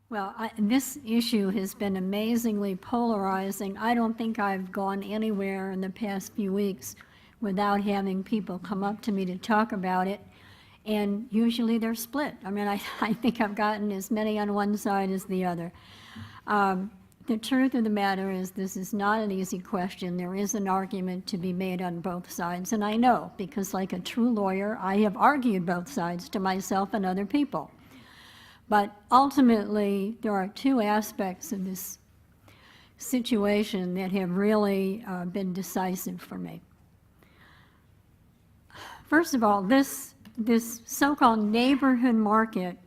Well, this issue has been amazingly polarizing. I don't think I've gone anywhere in the past few weeks without having people come up to me to talk about it, and usually they're split. I mean, I think I've gotten as many on one side as the other. The truth of the matter is this is not an easy question. There is an argument to be made on both sides, and I know, because like a true lawyer, I have argued both sides to myself and other people. But ultimately, there are two aspects of this situation that have really been decisive for me. First of all, this so-called neighborhood market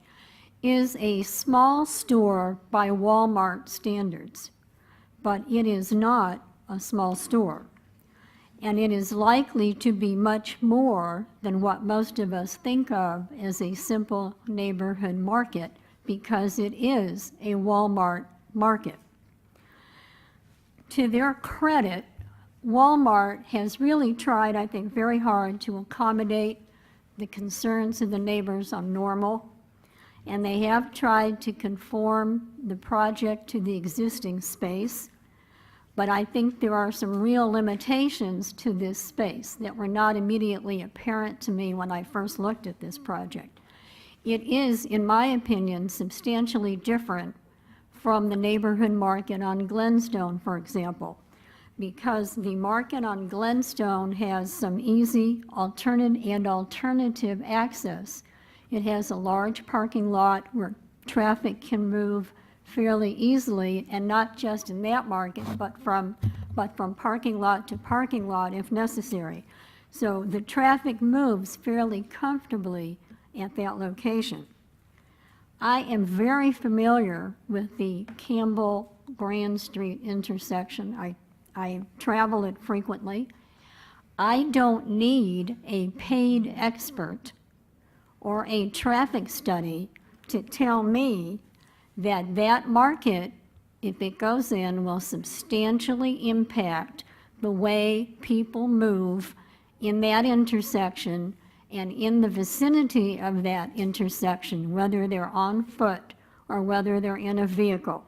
is a small store by Walmart standards, but it is not a small store. And it is likely to be much more than what most of us think of as a simple neighborhood market, because it is a Walmart market. To their credit, Walmart has really tried, I think, very hard to accommodate the concerns of the neighbors on Normal, and they have tried to conform the project to the existing space. But I think there are some real limitations to this space that were not immediately apparent to me when I first looked at this project. It is, in my opinion, substantially different from the neighborhood market on Glenstone, for example, because the market on Glenstone has some easy alternative access. It has a large parking lot where traffic can move fairly easily, and not just in that market, but from parking lot to parking lot if necessary. So the traffic moves fairly comfortably at that location. I am very familiar with the Campbell-Grand Street intersection. I travel it frequently. I don't need a paid expert or a traffic study to tell me that that market, if it goes in, will substantially impact the way people move in that intersection and in the vicinity of that intersection, whether they're on foot or whether they're in a vehicle.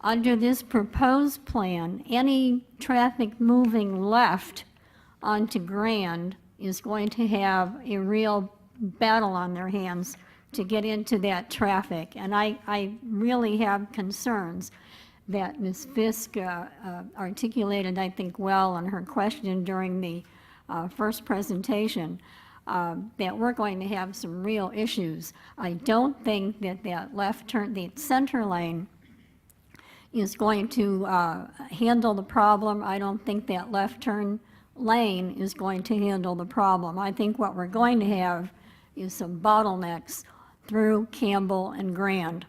Under this proposed plan, any traffic moving left onto Grand is going to have a real battle on their hands to get into that traffic. And I really have concerns that Ms. Fisk articulated, I think, well in her question during the first presentation, that we're going to have some real issues. I don't think that that left turn, the center lane, is going to handle the problem. I don't think that left turn lane is going to handle the problem. I think what we're going to have is some bottlenecks through Campbell and Grand.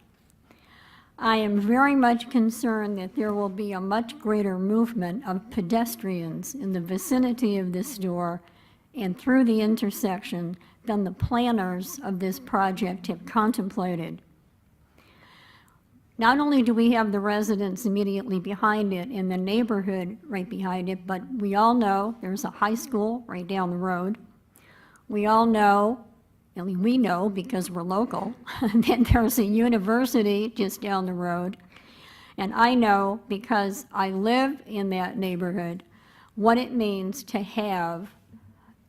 I am very much concerned that there will be a much greater movement of pedestrians in the vicinity of this store and through the intersection than the planners of this project have contemplated. Not only do we have the residents immediately behind it and the neighborhood right behind it, but we all know there's a high school right down the road. We all know, I mean, we know because we're local, that there's a university just down the road. And I know, because I live in that neighborhood, what it means to have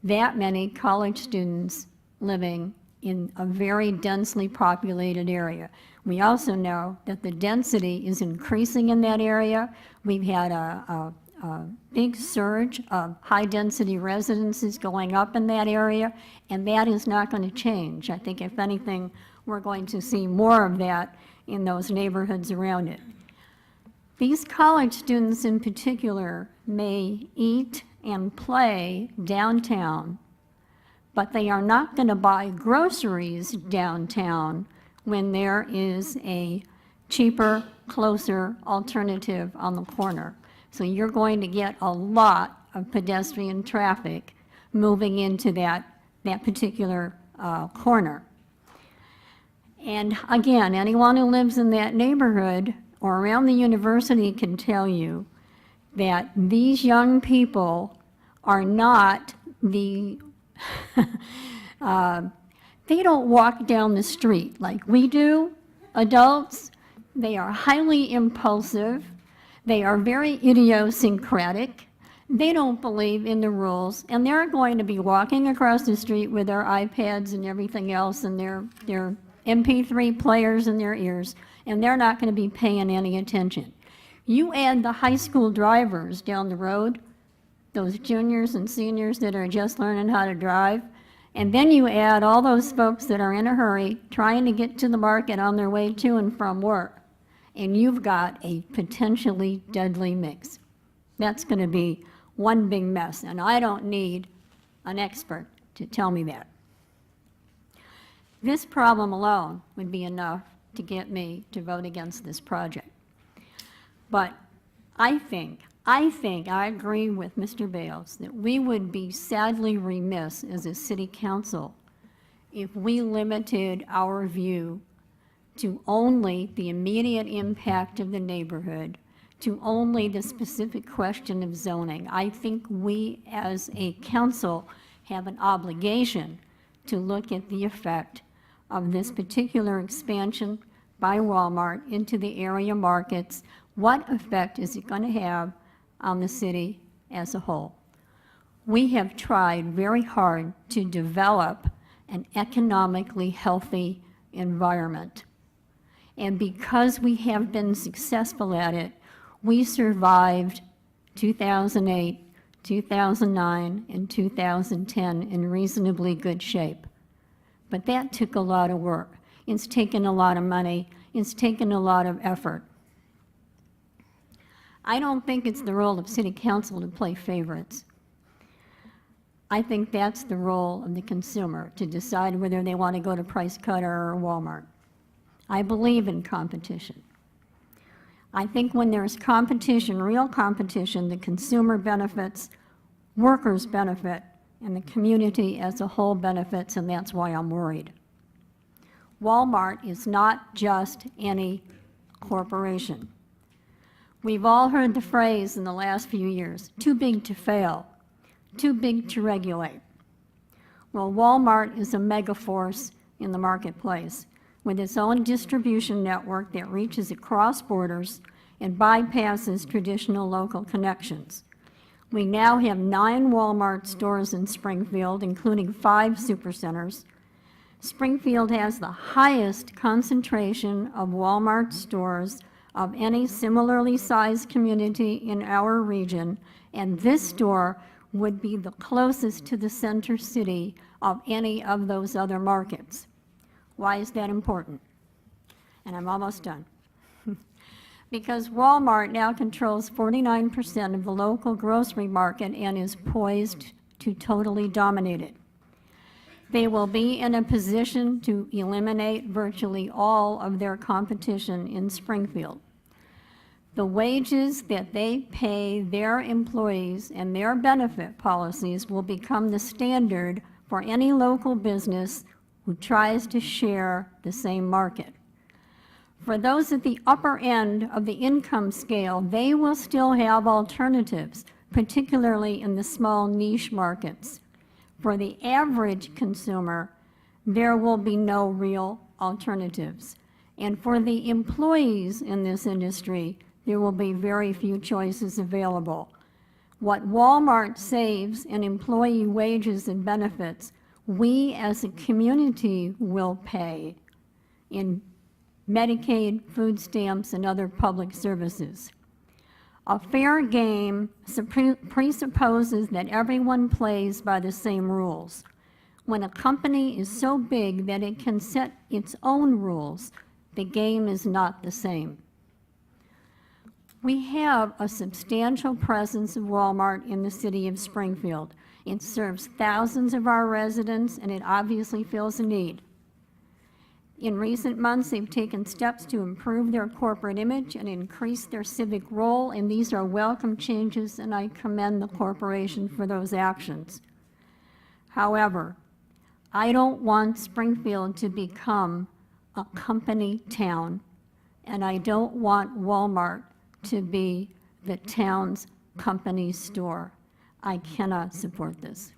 that many college students living in a very densely populated area. We also know that the density is increasing in that area. We've had a big surge of high-density residences going up in that area, and that is not going to change. I think, if anything, we're going to see more of that in those neighborhoods around it. These college students in particular may eat and play downtown, but they are not going to buy groceries downtown when there is a cheaper, closer alternative on the corner. So you're going to get a lot of pedestrian traffic moving into that particular corner. And again, anyone who lives in that neighborhood or around the university can tell you that these young people are not the, they don't walk down the street like we do. adults, they are highly impulsive, they are very idiosyncratic, they don't believe in the rules, and they're going to be walking across the street with their iPads and everything else and their MP3 players in their ears, and they're not going to be paying any attention. You add the high school drivers down the road, those juniors and seniors that are just learning how to drive, and then you add all those folks that are in a hurry trying to get to the market on their way to and from work, and you've got a potentially deadly mix. That's going to be one big mess, and I don't need an expert to tell me that. This problem alone would be enough to get me to vote against this project. But I agree with Mr. Bales that we would be sadly remiss as a city council if we limited our view to only the immediate impact of the neighborhood, to only the specific question of zoning. I think we as a council have an obligation to look at the effect of this particular expansion by Walmart into the area markets. What effect is it going to have on the city as a whole? We have tried very hard to develop an economically healthy environment. And because we have been successful at it, we survived 2008, 2009, and 2010 in reasonably good shape. But that took a lot of work. It's taken a lot of money. It's taken a lot of effort. I don't think it's the role of City Council to play favorites. I think that's the role of the consumer, to decide whether they want to go to Price Cutter or Walmart. I believe in competition. I think when there's competition, real competition, the consumer benefits, workers benefit, and the community as a whole benefits, and that's why I'm worried. Walmart is not just any corporation. We've all heard the phrase in the last few years, too big to fail, too big to regulate. Well, Walmart is a mega force in the marketplace with its own distribution network that reaches across borders and bypasses traditional local connections. We now have 9 Walmart stores in Springfield, including 5 supercenters. Springfield has the highest concentration of Walmart stores of any similarly sized community in our region, and this store would be the closest to the center city of any of those other markets. Why is that important? And I'm almost done. Because Walmart now controls 49% of the local grocery market and is poised to totally dominate it. They will be in a position to eliminate virtually all of their competition in Springfield. The wages that they pay their employees and their benefit policies will become the standard for any local business who tries to share the same market. For those at the upper end of the income scale, they will still have alternatives, particularly in the small niche markets. For the average consumer, there will be no real alternatives. And for the employees in this industry, there will be very few choices available. What Walmart saves in employee wages and benefits, we as a community will pay in Medicaid, food stamps, and other public services. A fair game presupposes that everyone plays by the same rules. When a company is so big that it can set its own rules, the game is not the same. We have a substantial presence of Walmart in the city of Springfield. It serves thousands of our residents, and it obviously fills a need. In recent months, they've taken steps to improve their corporate image and increase their civic role, and these are welcome changes, and I commend the corporation for those actions. However, I don't want Springfield to become a company town, and I don't want Walmart to be the town's company store. I cannot support this.